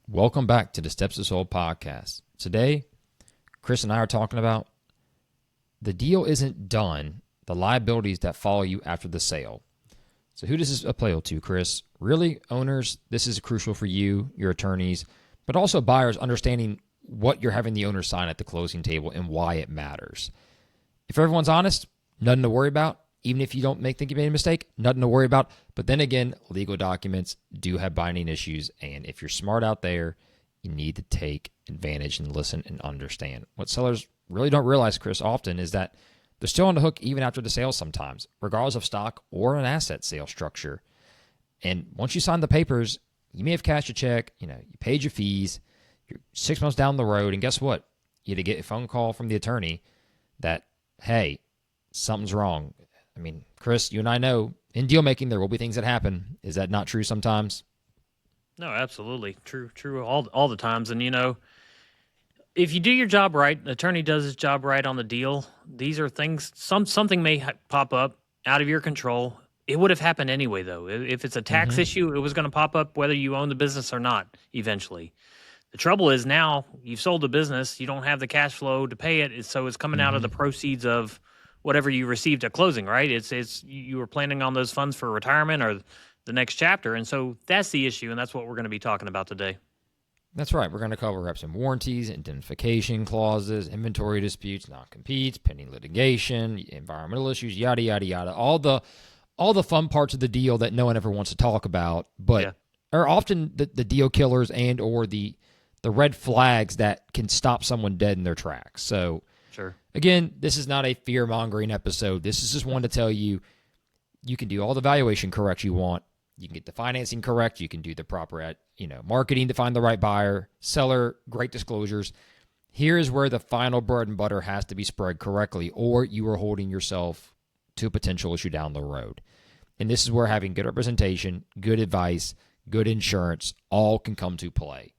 Welcome back to the Steps to Soul podcast. Today, Chris and I are talking about the deal isn't done, the liabilities that follow you after the sale. So who does this apply to, Chris? Really, owners, this is crucial for you, your attorneys, but also buyers understanding what you're having the owner sign at the closing table and why it matters. If everyone's honest, nothing to worry about. Even if you don't think you made a mistake, nothing to worry about. But then again, legal documents do have binding issues. And if you're smart out there, you need to take advantage and listen and understand. What sellers really don't realize, Chris, often is that they're still on the hook even after the sale sometimes, regardless of stock or an asset sale structure. And once you sign the papers, you may have cashed a check, you paid your fees, you're 6 months down the road, and guess what? You had to get a phone call from the attorney that, hey, something's wrong. I mean, Chris, you and I know in deal making there will be things that happen. Is that not true sometimes? No, absolutely. True all the times. And if you do your job right, the attorney does his job right on the deal, these are things, something may pop up out of your control. It would have happened anyway, though. If it's a tax issue, it was going to pop up whether you own the business or not eventually. The trouble is now you've sold the business, you don't have the cash flow to pay it, so it's coming out of the proceeds of whatever you received at closing, right? It's you were planning on those funds for retirement or the next chapter, and so that's the issue, and that's what we're going to be talking about today. That's right. We're going to cover reps and warranties, indemnification clauses, inventory disputes, non-competes, pending litigation, environmental issues, yada yada yada. All the fun parts of the deal that no one ever wants to talk about, but are often the deal killers and or the red flags that can stop someone dead in their tracks. So. Sure. Again, this is not a fear-mongering episode. This is just one to tell you you can do all the valuation correct you want. You can get the financing correct. You can do the proper marketing to find the right buyer, seller, great disclosures. Here is where the final bread and butter has to be spread correctly, or you are holding yourself to a potential issue down the road. And this is where having good representation, good advice, good insurance all can come to play.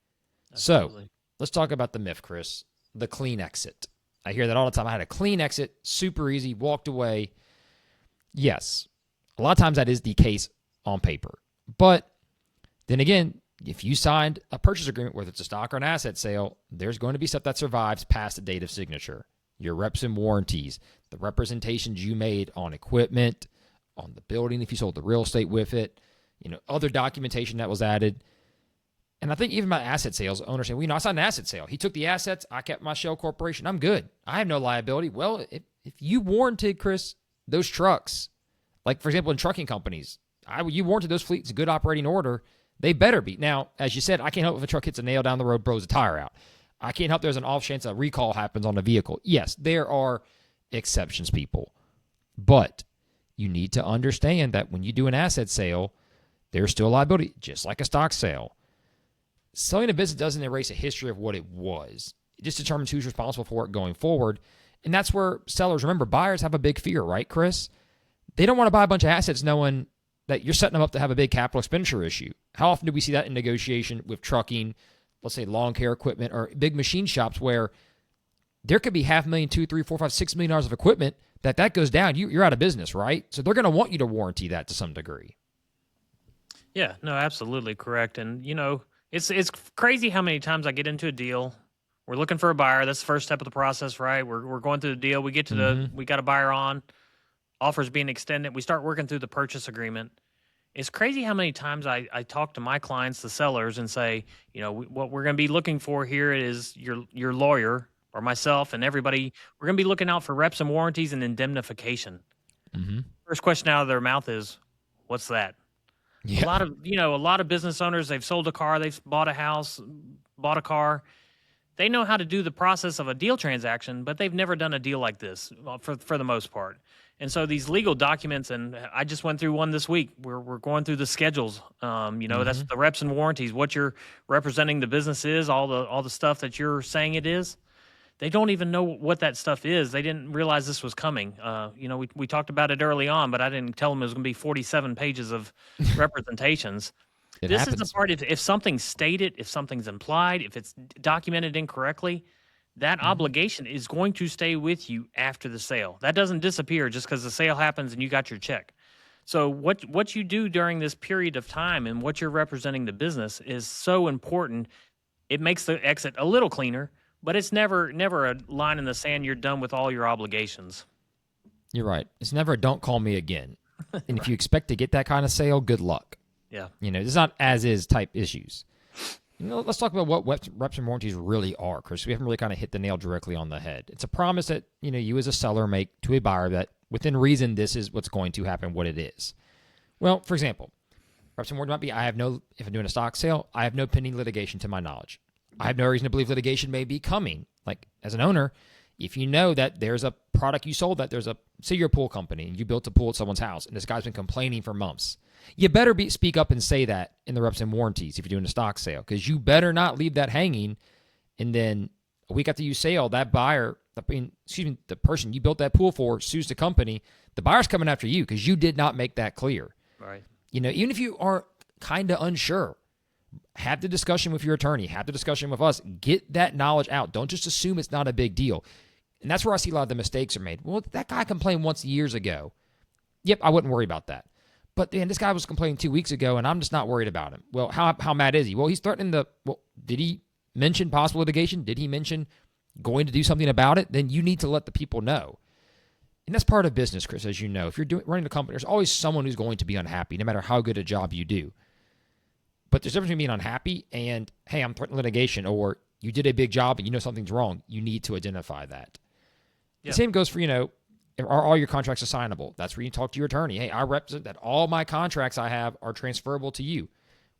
Absolutely. So let's talk about the myth, Chris, the clean exit. I hear that all the time. I had a clean exit, super easy, walked away. Yes, a lot of times that is the case on paper. But then again, if you signed a purchase agreement, whether it's a stock or an asset sale, there's going to be stuff that survives past the date of signature. Your reps and warranties, the representations you made on equipment, on the building, if you sold the real estate with it, other documentation that was added. And I think even my asset sales, owners say, well, I signed an asset sale. He took the assets. I kept my shell corporation. I'm good. I have no liability. Well, if you warranted, Chris, those trucks, like, for example, in trucking companies, you warranted those fleets in good operating order, they better be. Now, as you said, I can't help if a truck hits a nail down the road, blows a tire out. I can't help there's an off chance a recall happens on a vehicle. Yes, there are exceptions, people. But you need to understand that when you do an asset sale, there's still liability, just like a stock sale. Selling a business doesn't erase a history of what it was. It just determines who's responsible for it going forward. And that's where sellers, remember, buyers have a big fear, right, Chris? They don't want to buy a bunch of assets knowing that you're setting them up to have a big capital expenditure issue. How often do we see that in negotiation with trucking, let's say lawn care equipment, or big machine shops where there could be $500,000, $2, $3, $4, $5, $6 million of equipment that goes down. You're out of business, right? So they're going to want you to warranty that to some degree. Yeah, no, absolutely correct. And, it's crazy how many times I get into a deal. We're looking for a buyer. That's the first step of the process, right? We're going through the deal. We get to we got a buyer on, offers being extended. We start working through the purchase agreement. It's crazy how many times I talk to my clients, the sellers, and say, what we're going to be looking for here is your lawyer or myself and everybody. We're going to be looking out for reps and warranties and indemnification. First question out of their mouth is, what's that? Yeah. A lot of business owners, they've sold a car, they've bought a house, bought a car. They know how to do the process of a deal transaction, but they've never done a deal like this for the most part. And so these legal documents, and I just went through one this week. We're going through the schedules. That's the reps and warranties, what you're representing the business is, all the stuff that you're saying it is. They don't even know what that stuff is. They didn't realize this was coming. We talked about it early on, but I didn't tell them it was going to be 47 pages of representations. This happens. Is the part, if something's stated, if something's implied, if it's documented incorrectly, that obligation is going to stay with you after the sale. That doesn't disappear just because the sale happens and you got your check. So what you do during this period of time and what you're representing the business is so important it makes the exit a little cleaner, but it's never a line in the sand. You're done with all your obligations. You're right. It's never a don't call me again. And if Right. you expect to get that kind of sale, good luck. Yeah. It's not as is type issues. Let's talk about what reps and warranties really are, Chris. We haven't really kind of hit the nail directly on the head. It's a promise that you as a seller make to a buyer that within reason this is what's going to happen, what it is. Well, for example, reps and warranties might be if I'm doing a stock sale, I have no pending litigation to my knowledge. I have no reason to believe litigation may be coming. Like as an owner, if you know that there's a product you sold say you're a pool company and you built a pool at someone's house and this guy's been complaining for months, you better speak up and say that in the reps and warranties if you're doing a stock sale, because you better not leave that hanging. And then a week after you sale, that buyer, the person you built that pool for sues the company. The buyer's coming after you because you did not make that clear. Right. Even if you are kind of unsure, have the discussion with your attorney, have the discussion with us, get that knowledge out. Don't just assume it's not a big deal. And that's where I see a lot of the mistakes are made. Well, that guy complained once years ago. Yep, I wouldn't worry about that. But then this guy was complaining 2 weeks ago, and I'm just not worried about him. Well, how mad is he? Well, he's threatening did he mention possible litigation? Did he mention going to do something about it? Then you need to let the people know. And that's part of business, Chris, as you know. If you're running a company, there's always someone who's going to be unhappy, no matter how good a job you do. But there's a difference between being unhappy and, hey, I'm threatening litigation, or you did a big job and you know something's wrong. You need to identify that. Yeah. The same goes for, are all your contracts assignable? That's where you talk to your attorney. Hey, I represent that all my contracts I have are transferable to you.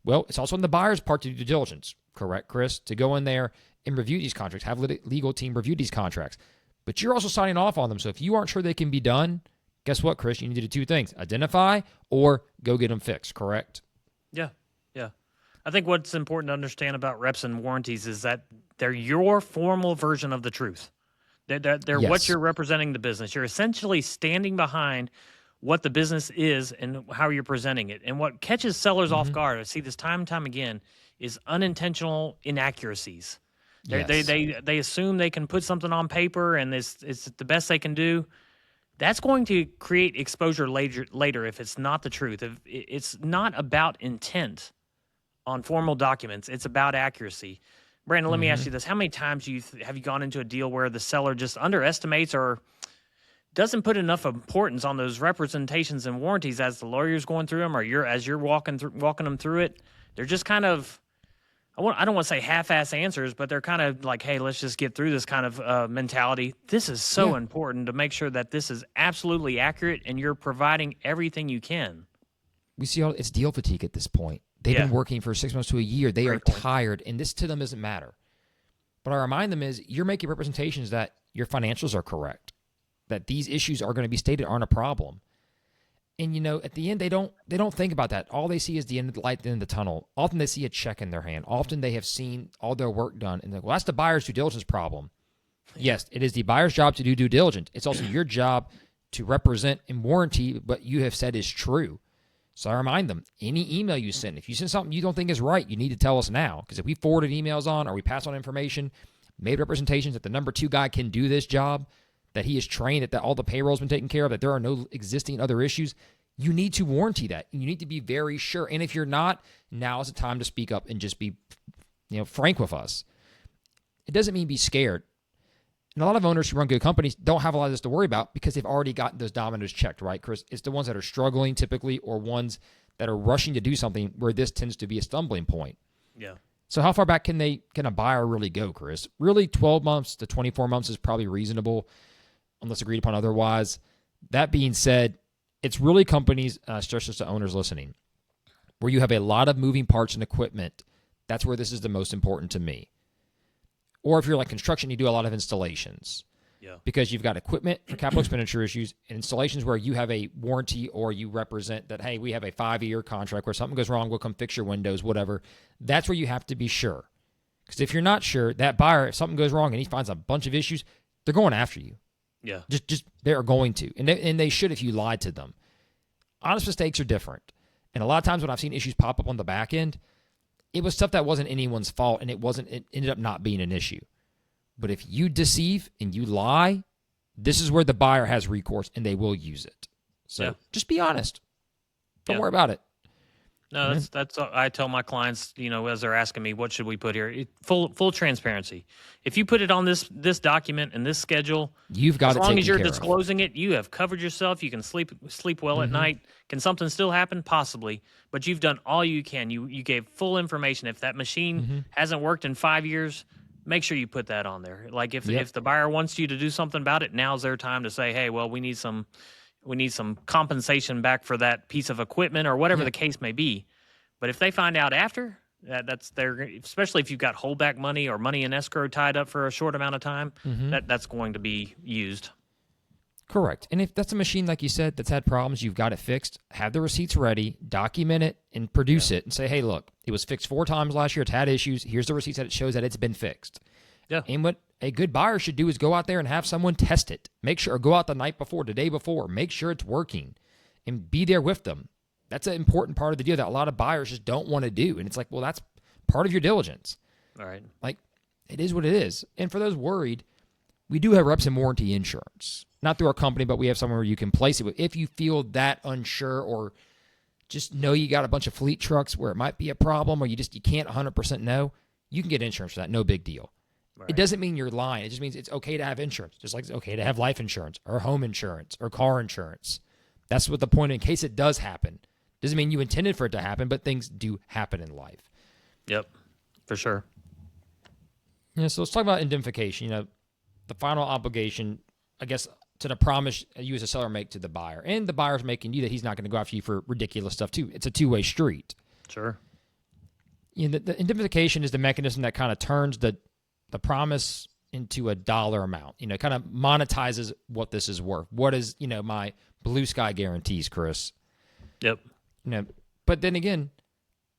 Well, it's also on the buyer's part to do due diligence, correct, Chris? To go in there and review these contracts, have a legal team review these contracts. But you're also signing off on them. So if you aren't sure they can be done, guess what, Chris? You need to do two things: identify or go get them fixed, correct? Yeah. Yeah. I think what's important to understand about reps and warranties is that they're your formal version of the truth. They're Yes. what you're representing the business. You're essentially standing behind what the business is and how you're presenting it. And what catches sellers off guard, I see this time and time again, is unintentional inaccuracies. Yes. They assume they can put something on paper and it's the best they can do. That's going to create exposure later if it's not the truth. If it's not about intent on formal documents, it's about accuracy. Brandon, let me ask you this. How many times have you gone into a deal where the seller just underestimates or doesn't put enough importance on those representations and warranties as the lawyer's going through them, or as you're walking them through it? They're just kind of, I don't want to say half-ass answers, but they're kind of like, hey, let's just get through this kind of mentality. This is so important to make sure that this is absolutely accurate and you're providing everything you can. We see it's deal fatigue at this point. They've been working for 6 months to a year. They are tired, and this to them doesn't matter. But I remind them is you're making representations that your financials are correct, that these issues are going to be stated aren't a problem. And, at the end, they don't think about that. All they see is the end of the light at the end of the tunnel. Often they see a check in their hand. Often they have seen all their work done, and they're like, well, that's the buyer's due diligence problem. Yes, it is the buyer's job to do due diligence. It's also your job to represent and warranty what you have said is true. So I remind them, any email you send, if you send something you don't think is right, you need to tell us now. Because if we forwarded emails on or we pass on information, made representations that the number 2 guy can do this job, that he is trained, that all the payroll's been taken care of, that there are no existing other issues, you need to warranty that. You need to be very sure. And if you're not, now is the time to speak up and just be frank with us. It doesn't mean be scared. And a lot of owners who run good companies don't have a lot of this to worry about because they've already gotten those dominoes checked, right, Chris? It's the ones that are struggling typically or ones that are rushing to do something where this tends to be a stumbling point. Yeah. So how far back can a buyer really go, Chris? Really 12 months to 24 months is probably reasonable unless agreed upon otherwise. That being said, it's really companies, stress this to owners listening, where you have a lot of moving parts and equipment. That's where this is the most important to me. Or if you're like construction, you do a lot of installations. Yeah. Because you've got equipment for capital expenditure issues and installations where you have a warranty or you represent that, hey, we have a 5-year contract where something goes wrong, we'll come fix your windows, whatever. That's where you have to be sure. Because if you're not sure, that buyer, if something goes wrong and he finds a bunch of issues, they're going after you. Yeah. Just they are going to. And they should if you lied to them. Honest mistakes are different. And a lot of times when I've seen issues pop up on the back end, it was stuff that wasn't anyone's fault, and it ended up not being an issue. But if you deceive and you lie, this is where the buyer has recourse, and they will use it. So just be honest. Don't worry about it. No, that's I tell my clients, as they're asking me, what should we put here? Full transparency. If you put it on this document and this schedule, You've got as it long as taken you're care of. disclosing it, you have covered yourself. You can sleep well at night. Can something still happen? Possibly, but you've done all you can. You gave full information. If that machine hasn't worked in 5 years, make sure you put that on there. Like if the buyer wants you to do something about it, now's their time to say, hey, well, we need some compensation back for that piece of equipment or whatever the case may be. But if they find out after, that's their, especially if you've got holdback money or money in escrow tied up for a short amount of time, that's going to be used. Correct. And if that's a machine, like you said, that's had problems, you've got it fixed, have the receipts ready, document it, and produce it, and say, hey, look, it was fixed 4 times last year, it's had issues, here's the receipts that it shows that it's been fixed. Yeah. And what a good buyer should do is go out there and have someone test it. Make sure, or go out the night before, the day before, make sure it's working, and be there with them. That's an important part of the deal that a lot of buyers just don't want to do. And it's like, well, that's part of your diligence. All right. Like, it is what it is. And for those worried, we do have reps and warranty insurance. Not through our company, but we have somewhere where you can place it with. If you feel that unsure or just know you got a bunch of fleet trucks where it might be a problem or you can't 100% know, you can get insurance for that. No big deal. Right. It doesn't mean you're lying. It just means it's okay to have insurance, just like it's okay to have life insurance or home insurance or car insurance. That's what the point, in case it does happen. Doesn't mean you intended for it to happen, but things do happen in life. Yep, for sure. Yeah, so let's talk about indemnification. The final obligation, I guess, to the promise you as a seller make to the buyer. And the buyer's making you that he's not going to go after you for ridiculous stuff, too. It's a two-way street. Sure. The indemnification is the mechanism that kind of turns the promise into a dollar amount. Kind of monetizes what this is worth. What is, my blue sky guarantees, Chris? Yep. But then again,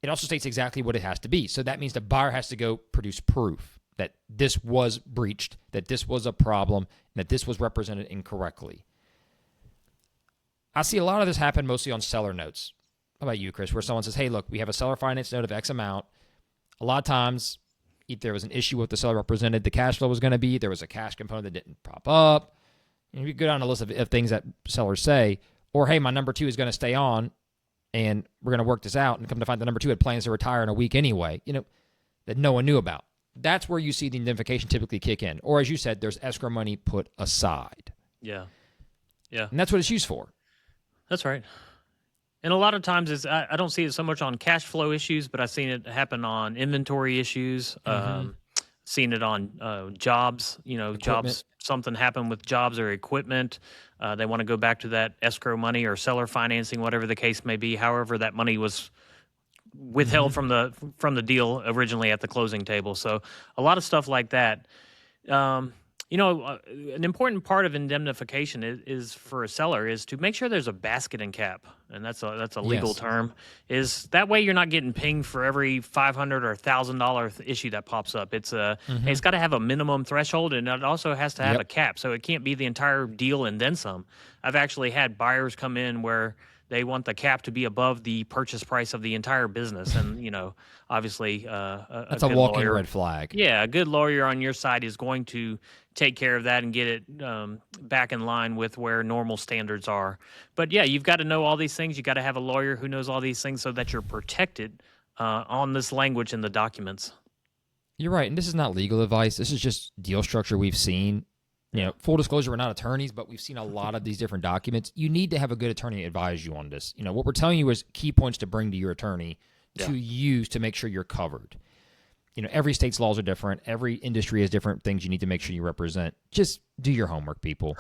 it also states exactly what it has to be. So that means the buyer has to go produce proof that this was breached, that this was a problem, and that this was represented incorrectly. I see a lot of this happen mostly on seller notes. How about you, Chris? Where someone says, hey, look, we have a seller finance note of X amount. A lot of times, if there was an issue with the seller represented, the cash flow was going to be, there was a cash component that didn't pop up. You go down a list of things that sellers say, or, hey, my number 2 is going to stay on, and we're going to work this out, and come to find the number 2 had plans to retire in a week anyway, that no one knew about. That's where you see the indemnification typically kick in. Or, as you said, there's escrow money put aside. Yeah. Yeah. And that's what it's used for. That's right. And a lot of times I don't see it so much on cash flow issues, but I've seen it happen on inventory issues. Seen it on jobs, jobs, something happened with jobs or equipment. They want to go back to that escrow money or seller financing, whatever the case may be. However, that money was withheld from the deal originally at the closing table. So a lot of stuff like that. An important part of indemnification is for a seller is to make sure there's a basket and cap, and that's a legal term. Is that way you're not getting pinged for every $500 or $1,000 issue that pops up. It's it's got to have a minimum threshold, and it also has to have a cap, so it can't be the entire deal and then some. I've actually had buyers come in where they want the cap to be above the purchase price of the entire business, and obviously, that's a walking red flag. Yeah, a good lawyer on your side is going to take care of that and get it back in line with where normal standards are. But yeah, you've got to know all these things. You got to have a lawyer who knows all these things so that you're protected on this language in the documents. You're right, and this is not legal advice. This is just deal structure we've seen. Full disclosure, we're not attorneys, but we've seen a lot of these different documents. You need to have a good attorney advise you on this. What we're telling you is key points to bring to your attorney to use to make sure you're covered. Every state's laws are different. Every industry has different things you need to make sure you represent. Just do your homework, people.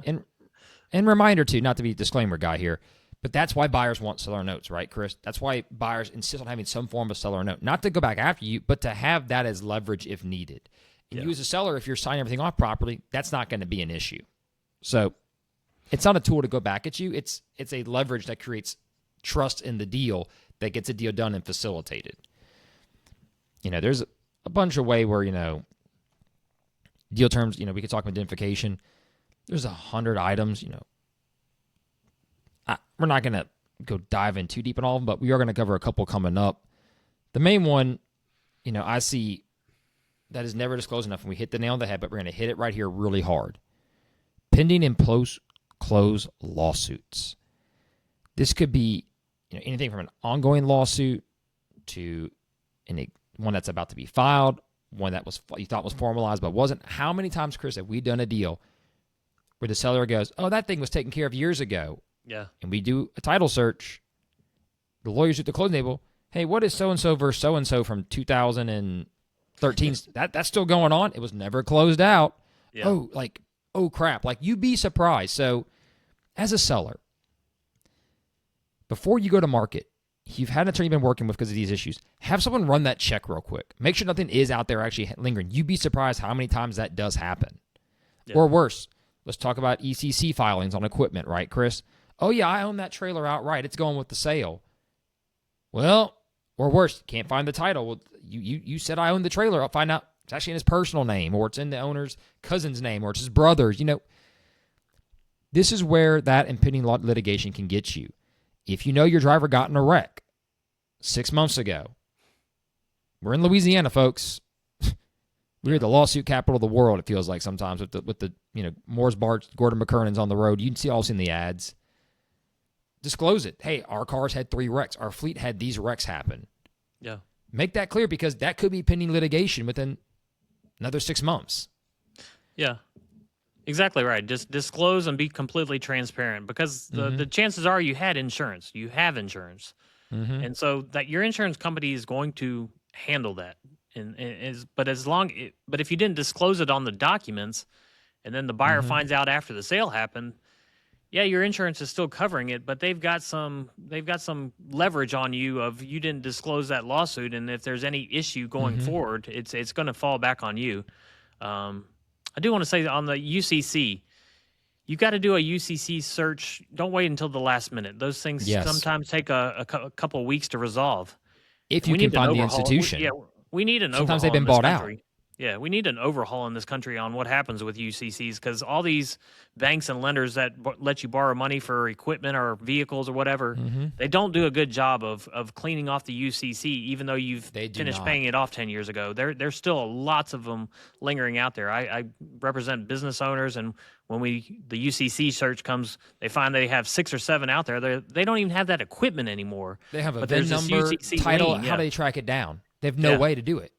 and reminder, too, not to be a disclaimer guy here, but that's why buyers want seller notes, right, Chris? That's why buyers insist on having some form of seller note. Not to go back after you, but to have that as leverage if needed. And you as a seller, if you're signing everything off properly, that's not going to be an issue. So it's not a tool to go back at you. It's a leverage that creates trust in the deal that gets a deal done and facilitated. There's a bunch of way where, deal terms, we could talk about indemnification. There's 100 items, we're not going to go dive in too deep in all of them, but we are going to cover a couple coming up. The main one, I see that is never disclosed enough, and we hit the nail on the head, but we're going to hit it right here really hard. Pending and post-close lawsuits. This could be anything from an ongoing lawsuit to one that's about to be filed, one that you thought was formalized but wasn't. How many times, Chris, have we done a deal where the seller goes, "Oh, that thing was taken care of years ago," and we do a title search. The lawyers at the closing table, "Hey, what is so and so versus so and so from 2013? That's still going on. It was never closed out." Yeah. Oh crap! You'd be surprised. So, as a seller, before you go to market, you've had an attorney you've been working with because of these issues. Have someone run that check real quick. Make sure nothing is out there actually lingering. You'd be surprised how many times that does happen. Yeah. Or worse, let's talk about ECC filings on equipment, right, Chris? "Oh, yeah, I own that trailer outright. It's going with the sale." Well, or worse, can't find the title. Well, you said I own the trailer. I'll find out it's actually in his personal name, or it's in the owner's cousin's name, or it's his brother's. This is where that impending litigation can get you. If you know your driver got in a wreck 6 months ago, we're in Louisiana, folks. We're the lawsuit capital of the world. It feels like sometimes with the Moore's Bart, Gordon McKernan's on the road. You can see all in the ads. Disclose it. Hey, our cars had 3 wrecks. Our fleet had these wrecks happen. Yeah. Make that clear, because that could be pending litigation within another 6 months. Yeah. Exactly right. Just disclose and be completely transparent, because the chances are you had insurance. You have insurance. And so that your insurance company is going to handle that. But if you didn't disclose it on the documents, and then the buyer finds out after the sale happened, yeah, your insurance is still covering it, but they've got some leverage on you you didn't disclose that lawsuit, and if there's any issue going forward, it's going to fall back on you. I do want to say on the UCC, you got to do a UCC search. Don't wait until the last minute. Those things sometimes take a couple of weeks to resolve. If you can find the institution. We need an overhaul. Sometimes they've been bought out. Yeah, we need an overhaul in this country on what happens with UCCs, because all these banks and lenders that let you borrow money for equipment or vehicles or whatever, they don't do a good job of cleaning off the UCC, even though you've finished paying it off 10 years ago. There's still lots of them lingering out there. I represent business owners, and when the UCC search comes, they find they have 6 or 7 out there. They don't even have that equipment anymore. They have a VIN number, title. How do they track it down? They have no way to do it.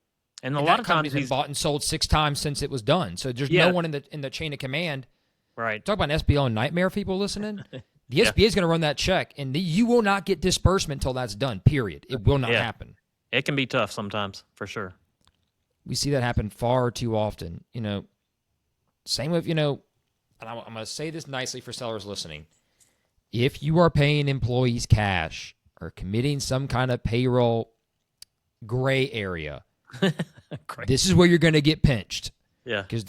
And a lot of times he's been bought and sold 6 times since it was done. So there's no one in the chain of command. Right. Talk about an SBL nightmare, people listening. The SBA is going to run that check, and you will not get disbursement until that's done, period. It will not happen. It can be tough sometimes, for sure. We see that happen far too often. Same with, and I'm going to say this nicely for sellers listening. If you are paying employees cash or committing some kind of payroll gray area, this is where you're going to get pinched. Yeah. Because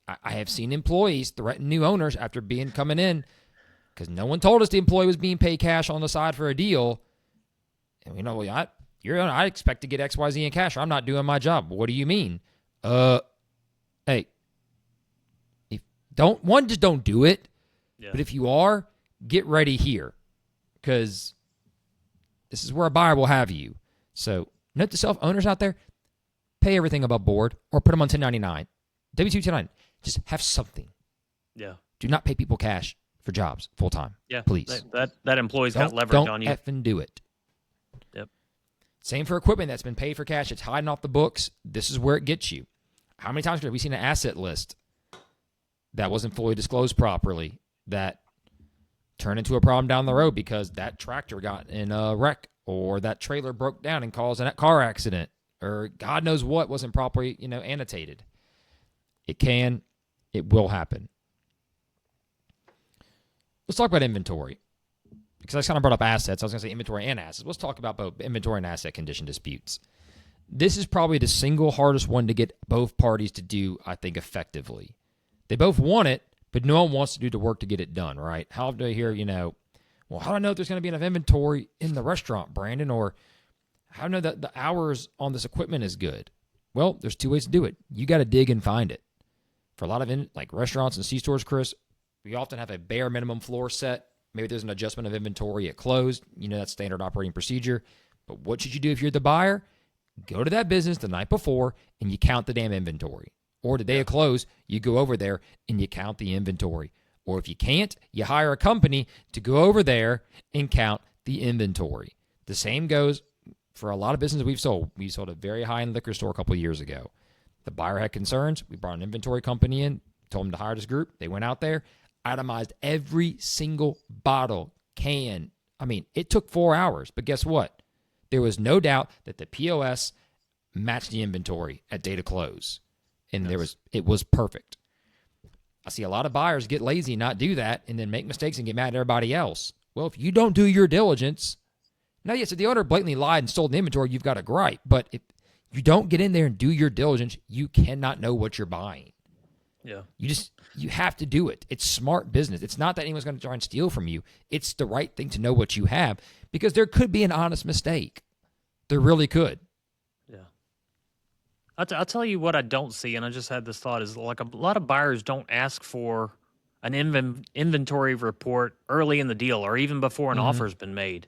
I have seen employees threaten new owners after coming in because no one told us the employee was being paid cash on the side for a deal. And I expect to get XYZ in cash, or I'm not doing my job. What do you mean? Hey, just don't do it. Yeah. But if you are, get ready here, because this is where a buyer will have you. So note to self, owners out there, pay everything above board or put them on 1099. W-2 1099. Just have something. Yeah. Do not pay people cash for jobs full time. Yeah. Please. That employee's got leverage on you. Don't effing do it. Yep. Same for equipment that's been paid for cash. It's hiding off the books. This is where it gets you. How many times have we seen an asset list that wasn't fully disclosed properly that turned into a problem down the road because that tractor got in a wreck, or that trailer broke down and caused a car accident, or God knows what wasn't properly, annotated? It will happen. Let's talk about inventory, because I kind of brought up assets. I was going to say inventory and assets. Let's talk about both inventory and asset condition disputes. This is probably the single hardest one to get both parties to do, I think, effectively. They both want it, but no one wants to do the work to get it done, right? How do I hear, well, how do I know if there's going to be enough inventory in the restaurant, Brandon? Or how do I know that the hours on this equipment is good? Well, there's 2 ways to do it. You got to dig and find it. For a lot of restaurants and C-stores, Chris, we often have a bare minimum floor set. Maybe there's an adjustment of inventory at close. That's standard operating procedure. But what should you do if you're the buyer? Go to that business the night before and you count the damn inventory. Or the day of close, you go over there and you count the inventory. Or if you can't, you hire a company to go over there and count the inventory. The same goes for a lot of businesses we've sold. We sold a very high-end liquor store a couple of years ago. The buyer had concerns. We brought an inventory company in, told them to hire this group. They went out there, itemized every single bottle, can. I mean, it took 4 hours, but guess what? There was no doubt that the POS matched the inventory at date of close, and it was perfect. I see a lot of buyers get lazy and not do that and then make mistakes and get mad at everybody else. Well, if you don't do your diligence, now, yes, if the owner blatantly lied and stole the inventory, you've got a gripe. But if you don't get in there and do your diligence, you cannot know what you're buying. Yeah. You have to do it. It's smart business. It's not that anyone's going to try and steal from you. It's the right thing to know what you have, because there could be an honest mistake. There really could. Yeah. I'll tell you what I don't see, and I just had this thought, is like a lot of buyers don't ask for an inventory report early in the deal or even before an offer's been made.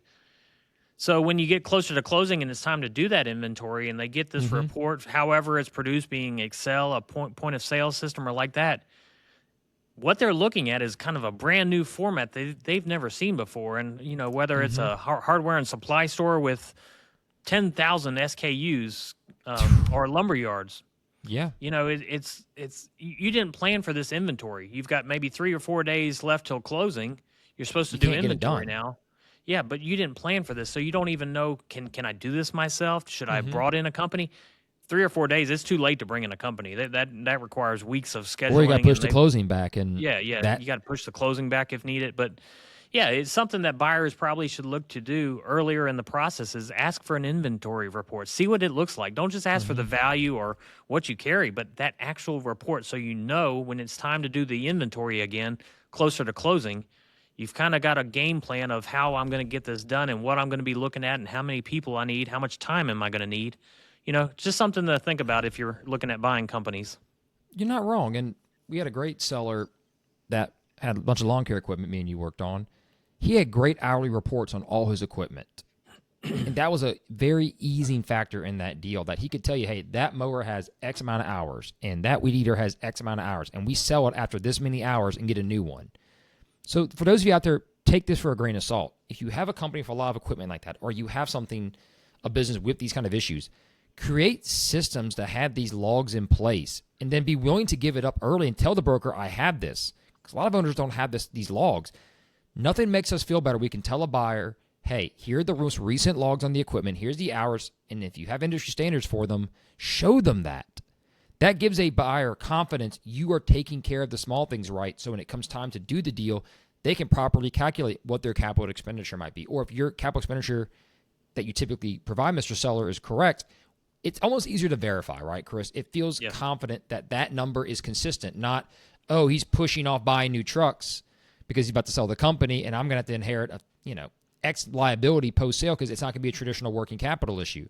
So when you get closer to closing and it's time to do that inventory and they get this report, however it's produced, being Excel, a point of sale system or like that, what they're looking at is kind of a brand new format they've never seen before. And, you know, whether it's a hardware and supply store with 10,000 SKUs or lumber yards. Yeah. You know, it's you didn't plan for this inventory. You've got maybe 3 or 4 days left till closing. You're supposed to do inventory now. Yeah, but you didn't plan for this, so you don't even know, can I do this myself? Should I have brought in a company? 3 or 4 days, it's too late to bring in a company. That requires weeks of scheduling. Or you got to push the closing back. And you got to push the closing back if needed. But yeah, it's something that buyers probably should look to do earlier in the process, is ask for an inventory report. See what it looks like. Don't just ask for the value or what you carry, but that actual report, so you know when it's time to do the inventory again, closer to closing, you've kind of got a game plan of how I'm going to get this done and what I'm going to be looking at and how many people I need, how much time am I going to need. You know, just something to think about if you're looking at buying companies. You're not wrong. And we had a great seller that had a bunch of lawn care equipment me and you worked on. He had great hourly reports on all his equipment. And that was a very easing factor in that deal, that he could tell you, hey, that mower has X amount of hours and that weed eater has X amount of hours, and we sell it after this many hours and get a new one. So for those of you out there, take this for a grain of salt. If you have a company for a lot of equipment like that, or you have a business with these kind of issues, create systems to have these logs in place, and then be willing to give it up early and tell the broker, I have this. Because a lot of owners don't have these logs. Nothing makes us feel better. We can tell a buyer, hey, here are the most recent logs on the equipment. Here's the hours. And if you have industry standards for them, show them that. That gives a buyer confidence you are taking care of the small things right, so when it comes time to do the deal, they can properly calculate what their capital expenditure might be. Or if your capital expenditure that you typically provide, Mr. Seller, is correct, it's almost easier to verify, right, Chris? It feels confident that that number is consistent, not, oh, he's pushing off buying new trucks because he's about to sell the company and I'm going to have to inherit X liability post-sale because it's not going to be a traditional working capital issue.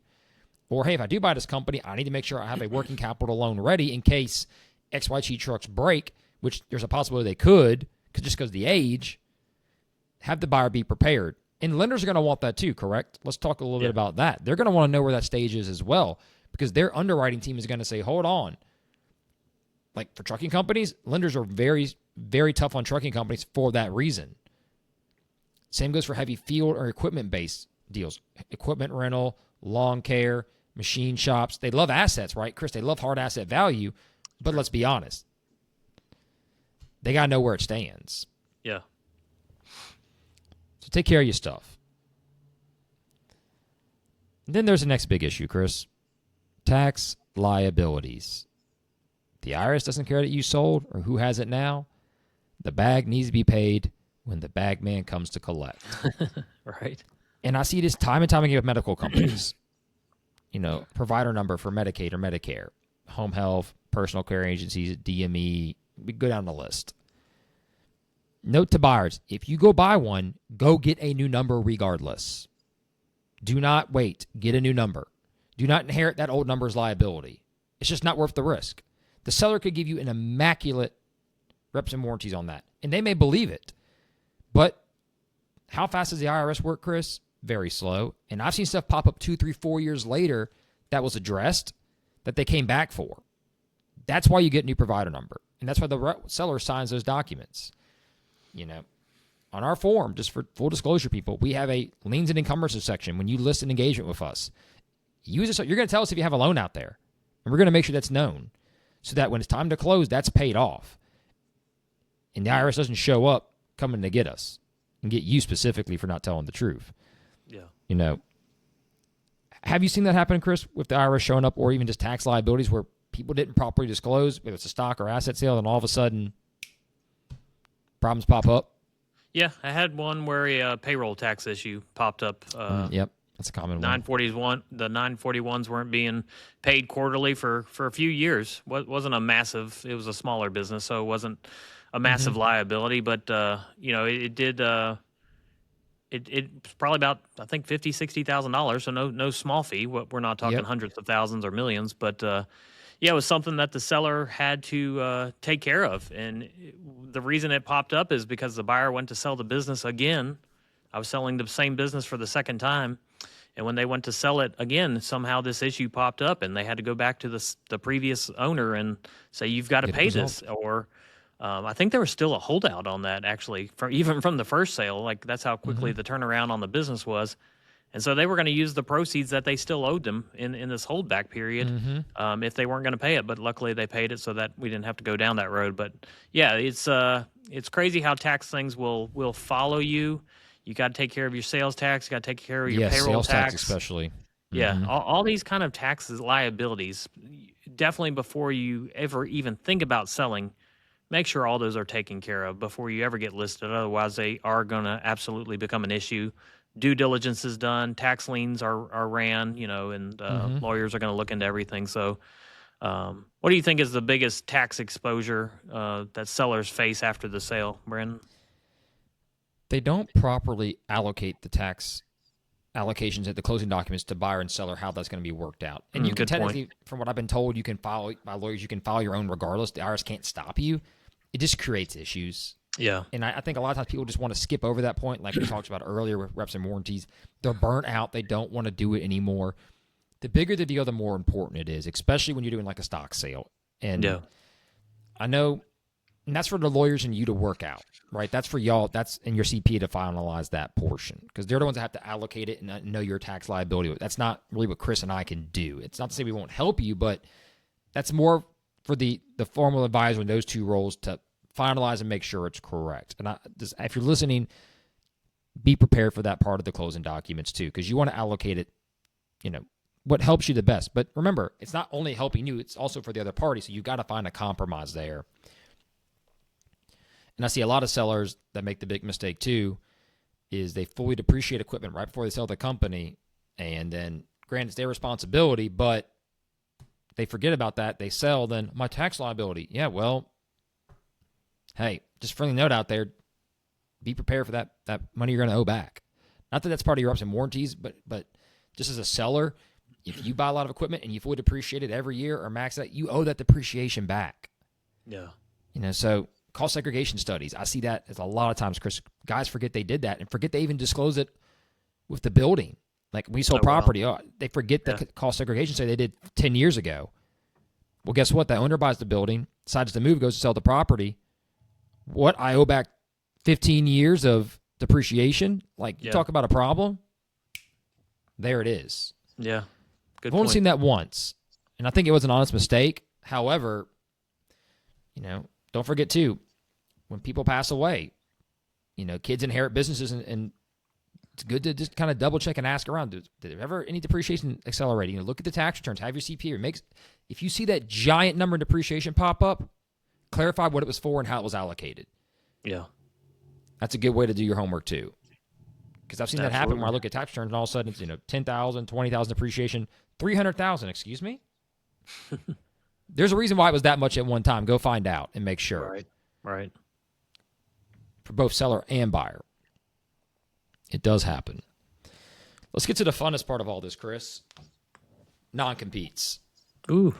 Or, hey, if I do buy this company, I need to make sure I have a working capital loan ready in case XYZ trucks break, which there's a possibility they could, just because of the age. Have the buyer be prepared. And lenders are going to want that too, correct? Let's talk a little bit about that. They're going to want to know where that stage is as well, because their underwriting team is going to say, hold on. Like for trucking companies, lenders are very, very tough on trucking companies for that reason. Same goes for heavy field or equipment-based deals. Equipment rental, lawn care, machine shops. They love assets, right, Chris? They love hard asset value, but let's be honest. They got to know where it stands. Yeah. So take care of your stuff. And then there's the next big issue, Chris. Tax liabilities. The IRS doesn't care that you sold or who has it now. The bag needs to be paid when the bag man comes to collect. Right. And I see this time and time again with medical companies. Provider number for Medicaid or Medicare, home health, personal care agencies, DME. We go down the list. Note to buyers, if you go buy one, go get a new number regardless. Do not wait. Get a new number. Do not inherit that old number's liability. It's just not worth the risk. The seller could give you an immaculate reps and warranties on that, and they may believe it. But how fast does the IRS work, Chris? Very slow. And I've seen stuff pop up 2, 3, 4 years later that was addressed that they came back for. That's why you get a new provider number. And that's why the seller signs those documents. on our form, just for full disclosure, people, we have a liens and encumbrances section. When you list an engagement with us, use it. You're going to tell us if you have a loan out there, and we're going to make sure that's known, so that when it's time to close, that's paid off, and the IRS doesn't show up coming to get us and get you specifically for not telling the truth. Yeah. You know, have you seen that happen, Chris, with the IRS showing up, or even just tax liabilities where people didn't properly disclose, whether it's a stock or asset sale, and all of a sudden problems pop up? Yeah, I had one where a payroll tax issue popped up. Yep, that's a common one. 941, the 941s weren't being paid quarterly for a few years. Wasn't a massive, it was a smaller business, so it wasn't a massive liability, but it did. It's probably about, I think, $50,000-$60,000, so no small fee. We're not talking hundreds of thousands or millions, but it was something that the seller had to take care of. And the reason it popped up is because the buyer went to sell the business again. I was selling the same business for the second time, and when they went to sell it again, somehow this issue popped up, and they had to go back to the previous owner and say, "You've got to pay this," or I think there was still a holdout on that, actually, even from the first sale. Like, that's how quickly the turnaround on the business was. And so they were going to use the proceeds that they still owed them in this holdback period if they weren't going to pay it. But luckily they paid it so that we didn't have to go down that road. But, yeah, it's crazy how tax things will follow you. You got to take care of your sales tax. You got to take care of your payroll sales tax especially. Yeah, all these kind of taxes, liabilities, definitely before you ever even think about selling, make sure all those are taken care of before you ever get listed. Otherwise, they are going to absolutely become an issue. Due diligence is done. Tax liens are ran, and lawyers are going to look into everything. So what do you think is the biggest tax exposure that sellers face after the sale, Brandon? They don't properly allocate the tax allocations at the closing documents to buyer and seller, how that's going to be worked out. And you can technically, from what I've been told, you can file, by lawyers, you can file your own regardless. The IRS can't stop you. It just creates issues. Yeah. And I think a lot of times people just want to skip over that point, like we talked about earlier with reps and warranties. They're burnt out. They don't want to do it anymore. The bigger the deal, the more important it is, especially when you're doing like a stock sale. And I know, and that's for the lawyers and you to work out, right? That's for y'all. That's in your CPA to finalize that portion, because they're the ones that have to allocate it and know your tax liability. That's not really what Chris and I can do. It's not to say we won't help you, but that's more for the formal advisor in those two roles to finalize and make sure it's correct. And if you're listening, be prepared for that part of the closing documents too, because you want to allocate it, what helps you the best. But remember, it's not only helping you, it's also for the other party. So you got to find a compromise there. And I see a lot of sellers that make the big mistake too, is they fully depreciate equipment right before they sell the company. And then, granted, it's their responsibility, but they forget about that. They sell, then my tax liability. Yeah, well, hey, just friendly note out there, be prepared for that money you're going to owe back. Not that that's part of your reps and warranties, but just as a seller, if you buy a lot of equipment and you fully depreciate it every year or max that, you owe that depreciation back. Yeah. So cost segregation studies, I see that as a lot of times, Chris, guys forget they did that and forget they even disclose it with the building. Like we sold property, they forget the cost segregation study they did 10 years ago. Well, guess what? The owner buys the building, decides to move, goes to sell the property. What? I owe back 15 years of depreciation? Like, you talk about a problem? There it is. Yeah. Good I've only point. seen that once, and I think it was an honest mistake. However, don't forget, too, when people pass away, kids inherit businesses, and it's good to just kind of double-check and ask around. Did there ever any depreciation accelerating? Look at the tax returns. Have your CPA. If you see that giant number of depreciation pop up, clarify what it was for and how it was allocated. Yeah. That's a good way to do your homework, too. Because I've seen that happen where I look at tax returns and all of a sudden it's, $10,000, $20,000 depreciation, $300,000, excuse me? There's a reason why it was that much at one time. Go find out and make sure. Right. For both seller and buyer. It does happen. Let's get to the funnest part of all this, Chris. Non-competes. Ooh.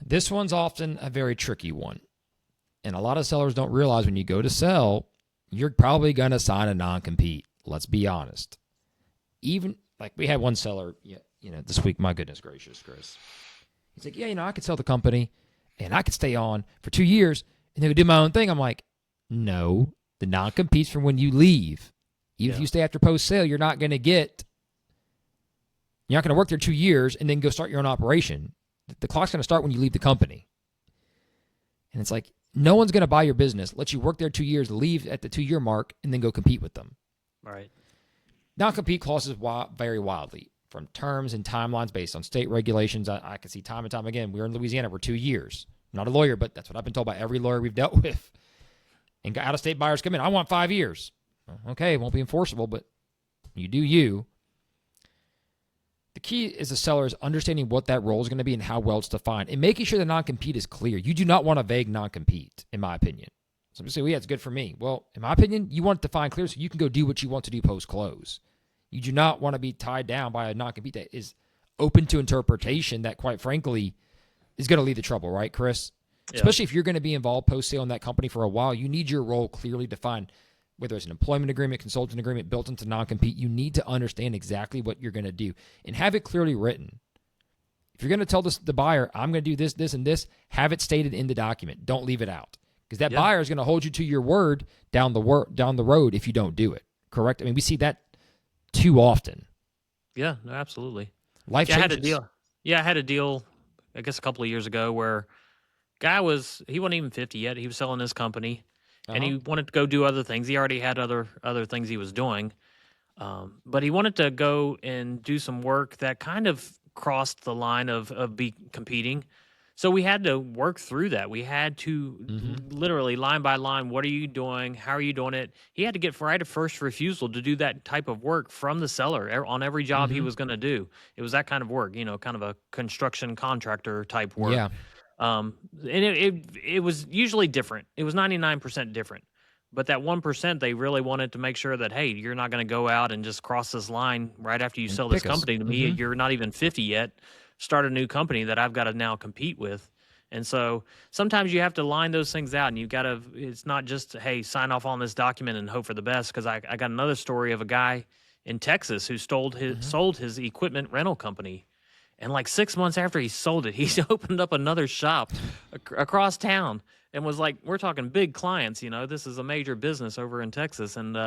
This one's often a very tricky one. And a lot of sellers don't realize when you go to sell, you're probably going to sign a non-compete. Let's be honest. Even, like, we had one seller, this week, my goodness gracious, Chris. He's like, I could sell the company, and I could stay on for 2 years, and then do my own thing. I'm like, no, The non-competes from when you leave. Even if you stay after post-sale, you're not going to work there 2 years and then go start your own operation. The clock's going to start when you leave the company. And it's like, no one's going to buy your business, let you work there 2 years, leave at the 2-year mark, and then go compete with them. Right. Non-compete clauses vary wildly from terms and timelines based on state regulations. I can see time and time again. We're in Louisiana. We're 2 years. I'm not a lawyer, but that's what I've been told by every lawyer we've dealt with. And out-of-state buyers come in. I want 5 years. Okay, it won't be enforceable, but you do you. The key is the seller is understanding what that role is going to be and how well it's defined and making sure the non-compete is clear. You do not want a vague non-compete, in my opinion. Some people say, well, yeah, it's good for me. Well, in my opinion, you want it defined clear so you can go do what you want to do post-close. You do not want to be tied down by a non-compete that is open to interpretation that, quite frankly, is going to lead to trouble, right, Chris? Yeah. Especially if you're going to be involved post-sale in that company for a while, you need your role clearly defined. Whether it's an employment agreement, consultant agreement built into non-compete, you need to understand exactly what you're going to do and have it clearly written. If you're going to tell the buyer, I'm going to do this, this, and this, have it stated in the document. Don't leave it out. Because that buyer is going to hold you to your word down the road if you don't do it. Correct? I mean, we see that too often. Yeah, no, absolutely. Life changes. I had a deal, I guess a couple of years ago where he wasn't even 50 yet. He was selling his company. And he wanted to go do other things. He already had other things he was doing. But he wanted to go and do some work that kind of crossed the line of be competing. So we had to work through that. We had to literally line by line, what are you doing? How are you doing it? He had to get right of first refusal to do that type of work from the seller on every job he was going to do. It was that kind of work, kind of a construction contractor type work. Yeah. And it was usually different. It was 99% different. But that 1%, they really wanted to make sure that, hey, you're not going to go out and just cross this line right after you sell this company to me. You're not even 50 yet. Start a new company that I've got to now compete with. And so sometimes you have to line those things out, and you've got to, it's not just, hey, sign off on this document and hope for the best. Because I got another story of a guy in Texas who sold his equipment rental company. And like 6 months after he sold it, he opened up another shop across town and was like, we're talking big clients, this is a major business over in Texas. And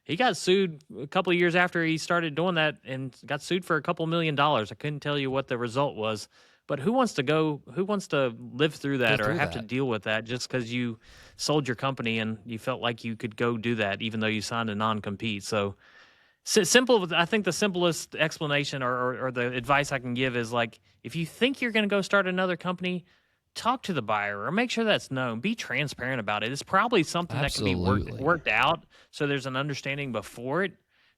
he got sued a couple of years after he started doing that and got sued for a couple $1 million. I couldn't tell you what the result was, but who wants to live through that or have to deal with that just because you sold your company and you felt like you could go do that even though you signed a non-compete. So simple. I think the simplest explanation or the advice I can give is like, if you think you're going to go start another company, talk to the buyer or make sure that's known. Be transparent about it. It's probably something that can be worked out so there's an understanding before it.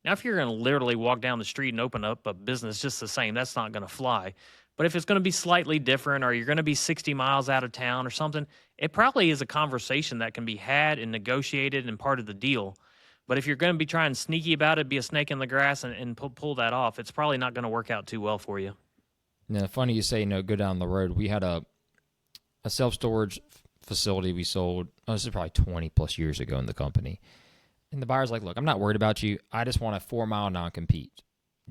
Now, if you're going to literally walk down the street and open up a business just the same, that's not going to fly. But if it's going to be slightly different or you're going to be 60 miles out of town or something, it probably is a conversation that can be had and negotiated and part of the deal. But if you're going to be trying sneaky about it, be a snake in the grass and pull that off, it's probably not going to work out too well for you. Now, funny you say, go down the road. We had a self-storage facility we sold. This is probably 20 plus years ago in the company. And the buyer's like, look, I'm not worried about you. I just want a 4-mile non-compete.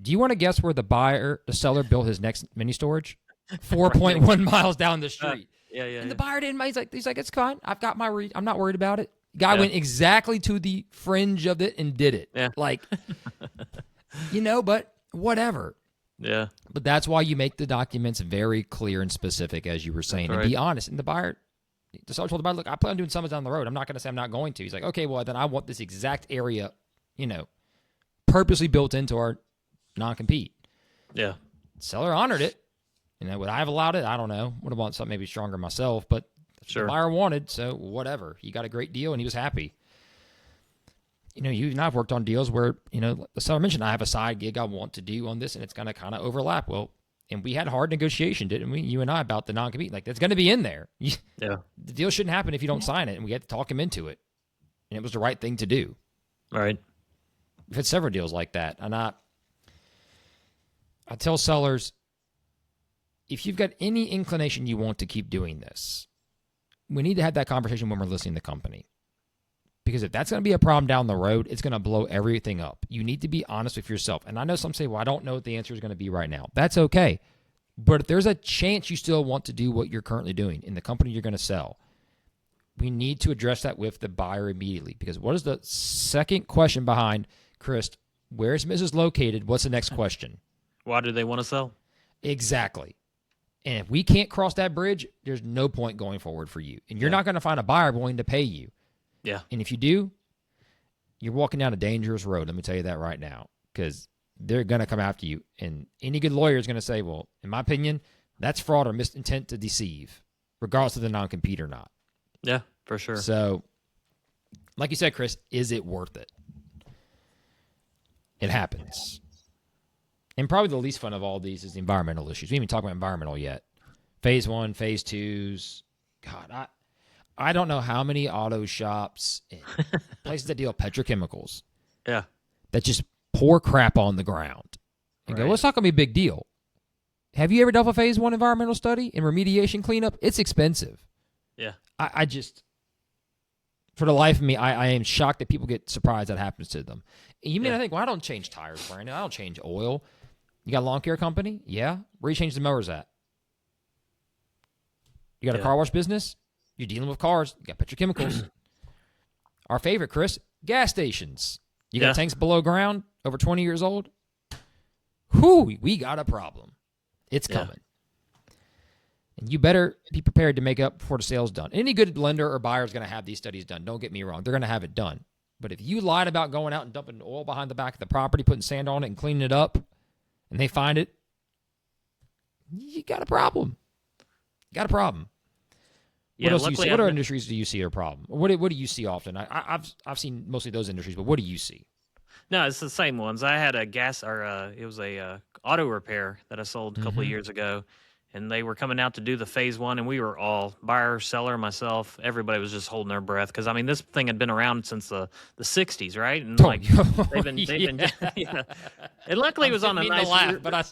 Do you want to guess where the seller built his next mini storage? 4.1 miles down the street. And the buyer didn't. He's like, it's fine. I've got I'm not worried about it. Guy went exactly to the fringe of it and did it. Yeah. Like, but whatever. Yeah. But that's why you make the documents very clear and specific, as you were saying, and be honest. And the seller told the buyer, look, I plan on doing something down the road. I'm not going to say I'm not going to. He's like, okay, well, then I want this exact area, purposely built into our non-compete. Yeah. Seller honored it. Would I have allowed it? I don't know. Would have wanted something maybe stronger myself, but the buyer wanted, so whatever. He got a great deal, and he was happy. You and I have worked on deals where, the seller mentioned, I have a side gig I want to do on this, and it's going to kind of overlap. Well, and we had hard negotiation, didn't we? You and I, about the non-compete. Like, that's going to be in there. Yeah. The deal shouldn't happen if you don't sign it, and we had to talk him into it. And it was the right thing to do. All right. We've had several deals like that. And I tell sellers, if you've got any inclination you want to keep doing this, we need to have that conversation when we're listing the company. Because if that's going to be a problem down the road, it's going to blow everything up. You need to be honest with yourself. And I know some say, well, I don't know what the answer is going to be right now. That's okay. But if there's a chance you still want to do what you're currently doing in the company you're going to sell, we need to address that with the buyer immediately, because what is the second question behind, Chris, where is Mrs. located? What's the next question? Why do they want to sell? Exactly. And if we can't cross that bridge, there's no point going forward for you. And you're not going to find a buyer willing to pay you. Yeah. And if you do, you're walking down a dangerous road. Let me tell you that right now, because they're going to come after you. And any good lawyer is going to say, well, in my opinion, that's fraud or misintent to deceive, regardless of the non-compete or not. Yeah, for sure. So, like you said, Chris, is it worth it? It happens. And probably the least fun of all these is the environmental issues. We haven't even talked about environmental yet. Phase 1, phase 2s. God, I don't know how many auto shops and places that deal with petrochemicals that just pour crap on the ground and go, well, it's not going to be a big deal. Have you ever done a phase 1 environmental study and remediation cleanup? It's expensive. Yeah. I just, for the life of me, I am shocked that people get surprised that happens to them. And you may think, well, I don't change tires, Brandon. I don't change oil. You got a lawn care company? Yeah. Where you change the mowers at? You got a car wash business? You're dealing with cars. You got petrochemicals. Our favorite, Chris, gas stations. You got tanks below ground, over 20 years old? Whew, we got a problem. It's coming. And you better be prepared to make up before the sale's done. Any good lender or buyer is going to have these studies done. Don't get me wrong. They're going to have it done. But if you lied about going out and dumping oil behind the back of the property, putting sand on it and cleaning it up, and they find it, you got a problem. You got a problem. What else do you see? What other industries do you see are a problem? What do you see often? I've seen mostly those industries, but what do you see? No, it's the same ones. I had a it was a auto repair that I sold a couple of years ago, and they were coming out to do the phase 1, and we were all buyer, seller, myself. Everybody was just holding their breath because I mean this thing had been around since the 60s, right? And like they've been yeah. And luckily it was on a nice laugh, but I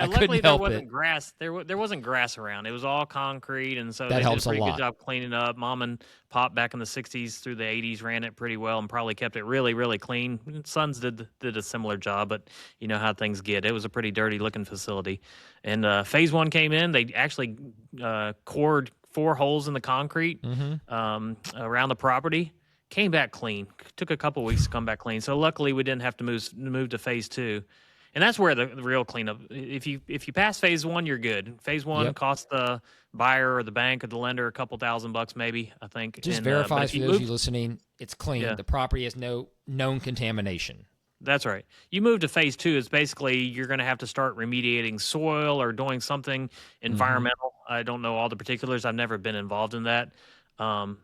luckily there wasn't grass. There wasn't grass around. It was all concrete, and so they did a pretty good job cleaning up. Mom and Pop back in the 60s through the 80s ran it pretty well and probably kept it really, really clean. Sons did a similar job, but you know how things get. It was a pretty dirty looking facility. And phase 1 came in. They actually cored 4 holes in the concrete around the property. Came back clean. Took a couple weeks to come back clean. So luckily we didn't have to move to phase 2. And that's where the real cleanup. If you pass phase 1, you're good. Phase 1 costs the buyer or the bank or the lender a couple $1,000 maybe, I think. Just verify for those of you listening, it's clean. Yeah. The property has no known contamination. That's right. You move to phase 2, it's basically you're going to have to start remediating soil or doing something environmental. I don't know all the particulars. I've never been involved in that. I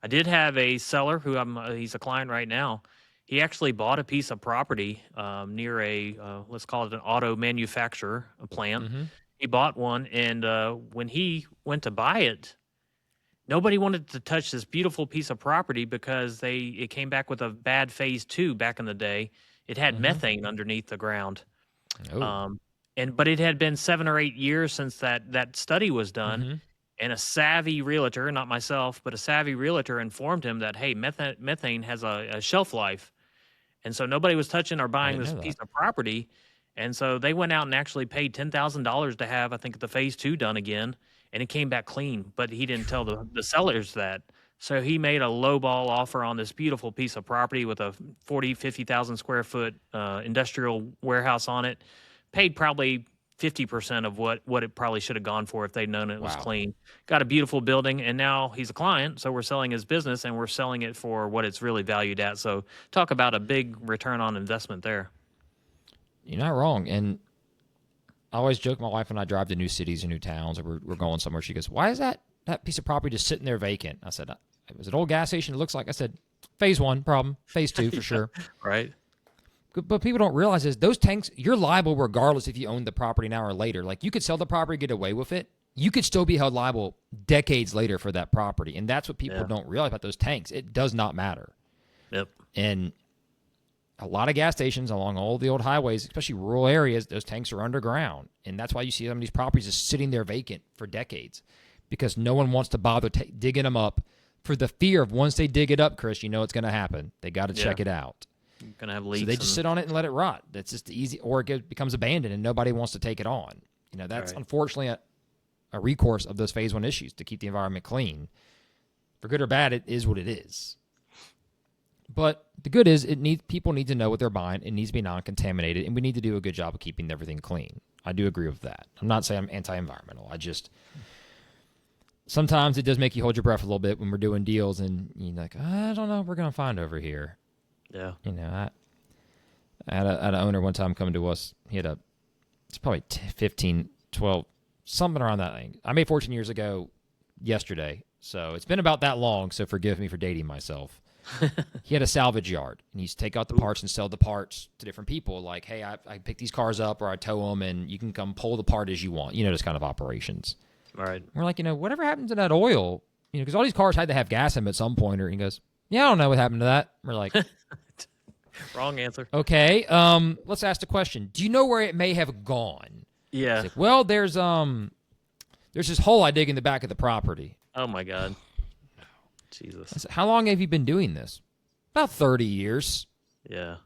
did have a seller who he's a client right now. He actually bought a piece of property near let's call it an auto manufacturer, a plant. He bought one, and when he went to buy it, nobody wanted to touch this beautiful piece of property because it came back with a bad phase 2 back in the day. It had methane underneath the ground. But it had been 7 or 8 years since that study was done. And a savvy realtor, not myself, but a savvy realtor informed him that, hey, methane has a shelf life. And so nobody was touching or buying this piece of property. And so they went out and actually paid $10,000 to have, I think, the phase 2 done again. And it came back clean, but he didn't tell the sellers that. So he made a lowball offer on this beautiful piece of property with a 50,000 square foot industrial warehouse on it. Paid probably 50% of what it probably should have gone for if they'd known it was clean. Got a beautiful building, and now he's a client, so we're selling his business, and we're selling it for what it's really valued at. So talk about a big return on investment there. You're not wrong. And I always joke, my wife and I drive to new cities and new towns, or we're going somewhere. She goes, why is that piece of property just sitting there vacant? I said, it was an old gas station. It looks like, I said, phase 1 problem, phase 2 for sure. Right. But people don't realize is those tanks, you're liable regardless if you own the property now or later. Like you could sell the property, get away with it. You could still be held liable decades later for that property. And that's what people don't realize about those tanks. It does not matter. Yep. And a lot of gas stations along all the old highways, especially rural areas, those tanks are underground. And that's why you see some of these properties just sitting there vacant for decades because no one wants to bother digging them up for the fear of once they dig it up, Chris, you know it's going to happen. They got to check it out. You're going to have leaks. So they just sit on it and let it rot. That's just easy, or it becomes abandoned and nobody wants to take it on. You know, that's unfortunately a recourse of those phase 1 issues to keep the environment clean. For good or bad, it is what it is. But the good is people need to know what they're buying. It needs to be non-contaminated, and we need to do a good job of keeping everything clean. I do agree with that. I'm not saying I'm anti-environmental. Sometimes it does make you hold your breath a little bit when we're doing deals, and you're like, I don't know what we're going to find over here. Yeah. I had an owner one time come to us. It's probably 15, 12, something around that thing. I made 14 years ago yesterday, so it's been about that long, so forgive me for dating myself. He had a salvage yard, and he used to take out the parts and sell the parts to different people. Like, hey, I pick these cars up, or I tow them, and you can come pull the part as you want. Those kind of operations. All right. We're like, whatever happened to that oil? Because all these cars had to have gas in them at some point. And he goes, yeah, I don't know what happened to that. We're like, wrong answer. Okay, let's ask the question. Do you know where it may have gone? Yeah. He's like, well, there's this hole I dig in the back of the property. Oh my God. Jesus. I said, how long have you been doing this? About 30 years. Yeah.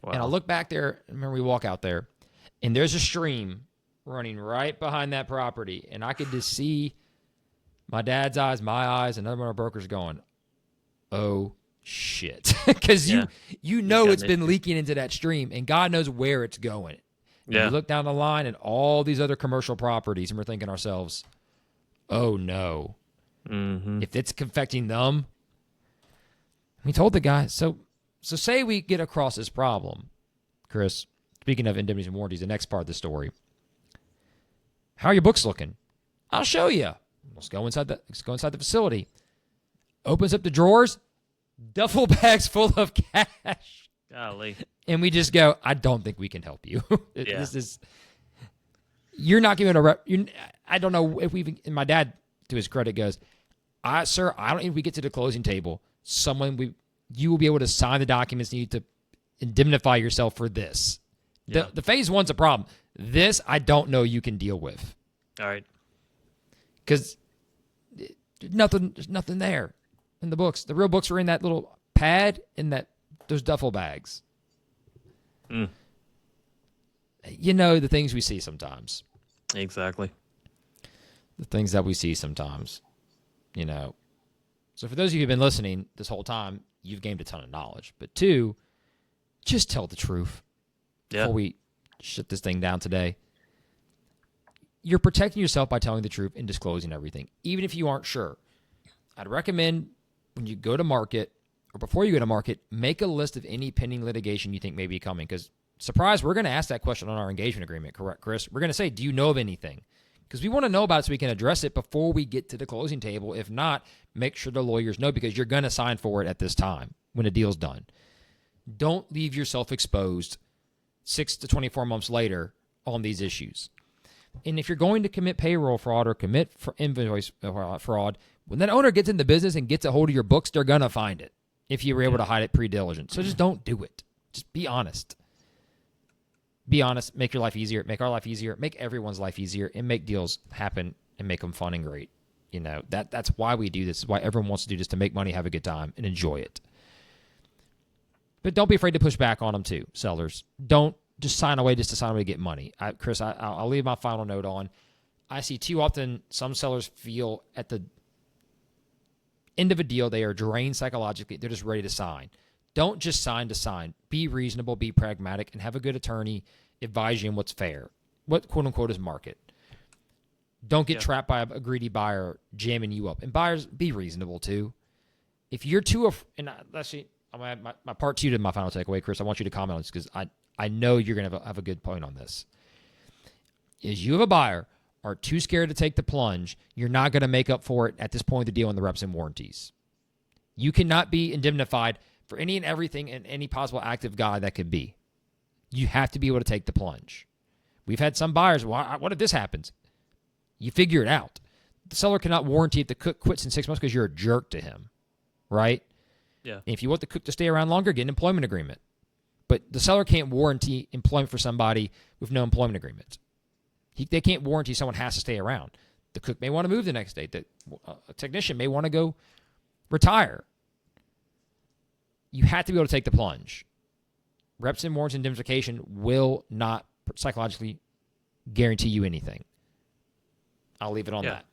Wow. And I look back there. Remember, we walk out there, and there's a stream running right behind that property, and I could just see my dad's eyes, my eyes, and another one of our brokers going, oh shit. Because you know it's been leaking into that stream, and God knows where it's going. And we look down the line at all these other commercial properties, and we're thinking to ourselves, oh no. Mm-hmm. If it's affecting them. We told the guy, so say we get across this problem, Chris, speaking of indemnities and warranties, the next part of the story. How are your books looking? I'll show you. Let's go inside the facility. Opens up the drawers, duffel bags full of cash. Golly. And we just go, I don't think we can help you. Yeah. You're not giving I don't know if we've, and my dad, to his credit, goes, sir, I don't think if we get to the closing table, you will be able to sign the documents needed to indemnify yourself for this. Yeah. The phase one's a problem. This, I don't know you can deal with. All right. Because there's nothing there in the books. The real books are in that little pad in those duffel bags. Mm. The things we see sometimes. Exactly. The things that we see sometimes. So for those of you who've been listening this whole time, you've gained a ton of knowledge. But 2, just tell the truth. Yeah. Before we shut this thing down today. You're protecting yourself by telling the truth and disclosing everything, even if you aren't sure. I'd recommend when you go to market, or before you go to market, make a list of any pending litigation you think may be coming. Because, surprise, we're going to ask that question on our engagement agreement, correct, Chris? We're going to say, do you know of anything? Because we want to know about it so we can address it before we get to the closing table. If not, make sure the lawyers know, because you're going to sign for it at this time when the deal's done. Don't leave yourself exposed 6 to 24 months later on these issues. And if you're going to commit payroll fraud or commit invoice fraud, when that owner gets in the business and gets a hold of your books, they're going to find it if you were able to hide it pre-diligence. So just don't do it. Just be honest. Be honest. Make your life easier. Make our life easier. Make everyone's life easier, and make deals happen and make them fun and great. That's why we do this. It's why everyone wants to do this, to make money, have a good time, and enjoy it. But don't be afraid to push back on them too, sellers. Don't just sign away just to sign away to get money. Chris, I'll leave my final note on. I see too often some sellers feel at the end of a deal they are drained psychologically. They're just ready to sign. Don't just sign to sign. Be reasonable, be pragmatic, and have a good attorney advise you on what's fair, what quote-unquote is market. Don't get trapped by a greedy buyer jamming you up. And buyers, be reasonable too. If you're too and actually, I'm going to add my part 2 to my final takeaway, Chris. I want you to comment on this because I know you're going to have a good point on this. Is you have a buyer are too scared to take the plunge, you're not going to make up for it at this point of the deal in the reps and warranties. You cannot be indemnified for any and everything and any possible act of God that could be. You have to be able to take the plunge. We've had some buyers, what if this happens? You figure it out. The seller cannot warranty if the cook quits in 6 months because you're a jerk to him, right? Yeah. And if you want the cook to stay around longer, get an employment agreement. But the seller can't warranty employment for somebody with no employment agreement. They can't warranty someone has to stay around. The cook may want to move the next day. A technician may want to go retire. You have to be able to take the plunge. Reps and warrants indemnification will not psychologically guarantee you anything. I'll leave it on that.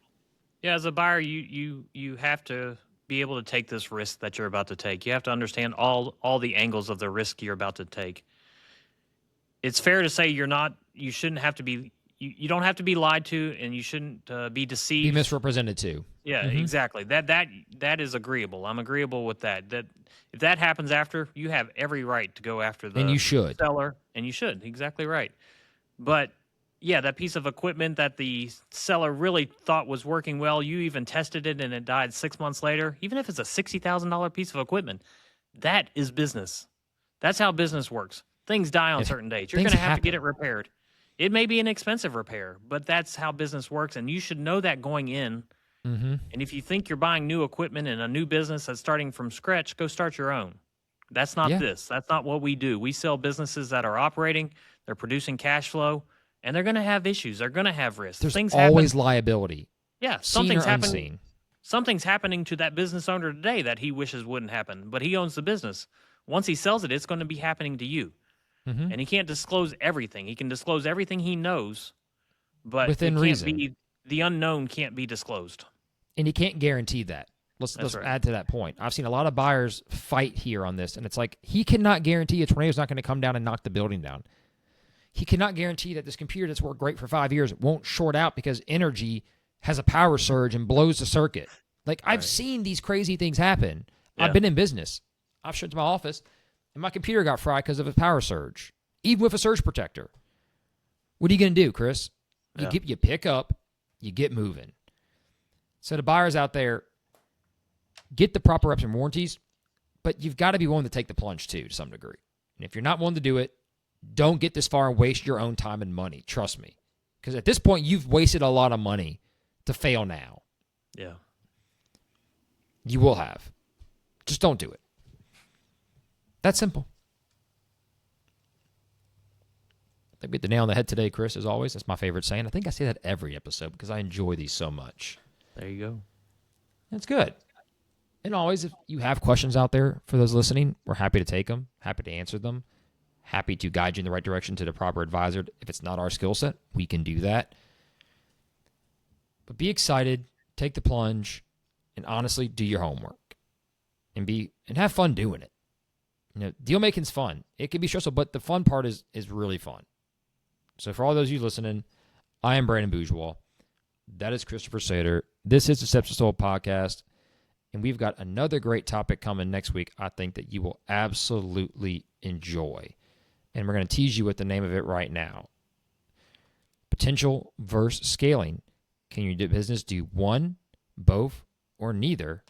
Yeah, as a buyer, you have to be able to take this risk that you're about to take. You have to understand all the angles of the risk you're about to take. It's fair to say you shouldn't have to be, you don't have to be lied to, and you shouldn't be deceived. Be misrepresented too. Yeah, exactly. That is agreeable. I'm agreeable with that. That if that happens after, you have every right to go after the And you should. seller, and you should. Exactly right. But yeah, that piece of equipment that the seller really thought was working well, you even tested it and it died 6 months later, even if it's a $60,000 piece of equipment, that is business. That's how business works. Things die on certain dates. You're going to have to get it repaired. It may be an expensive repair, but that's how business works, and you should know that going in. And if you think you're buying new equipment in a new business that's starting from scratch, go start your own. That's not this. That's not what we do. We sell businesses that are operating, they're producing cash flow, and they're going to have issues. They're going to have risks. There's Things always happen. liability. Yeah, Seen or unseen. Something's happening to that business owner today that he wishes wouldn't happen, but he owns the business. Once he sells it, it's going to be happening to you. And he can't disclose everything. He can disclose everything he knows, but within reason. The unknown can't be disclosed. And he can't guarantee that. Let's add to that point. I've seen a lot of buyers fight here on this, and it's like he cannot guarantee a tornado's not going to come down and knock the building down. He cannot guarantee that this computer that's worked great for 5 years won't short out because energy has a power surge and blows the circuit. Like, I've seen these crazy things happen. Yeah. I've been in business. I've shut to my office, and my computer got fried because of a power surge, even with a surge protector. What are you going to do, Chris? You pick up, you get moving. So the buyers out there, get the proper reps and warranties, but you've got to be willing to take the plunge too, to some degree. And if you're not willing to do it, don't get this far and waste your own time and money. Trust me. Because at this point, you've wasted a lot of money to fail now. Yeah. You will have. Just don't do it. That's simple. I think we hit the nail on the head today, Chris, as always. That's my favorite saying. I think I say that every episode because I enjoy these so much. There you go. That's good. And always, if you have questions out there for those listening, we're happy to take them, happy to answer them, happy to guide you in the right direction to the proper advisor. If it's not our skill set, we can do that. But be excited, take the plunge, and honestly, do your homework. And have fun doing it. You know, deal making's fun. It can be stressful, but the fun part is really fun. So for all those of you listening, I am Brandon Bourgeois. That is Christopher Sater. This is the Steps to Soul podcast. And we've got another great topic coming next week, I think, that you will absolutely enjoy. And we're going to tease you with the name of it right now. Potential versus scaling. Can your business do one, both, or neither?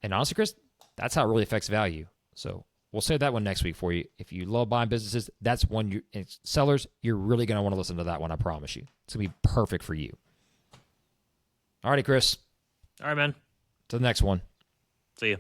And honestly, Chris, that's how it really affects value. So we'll save that one next week for you. If you love buying businesses, that's one sellers, you're really going to want to listen to that one, I promise you. It's going to be perfect for you. All righty, Chris. All right, man. To the next one. See you.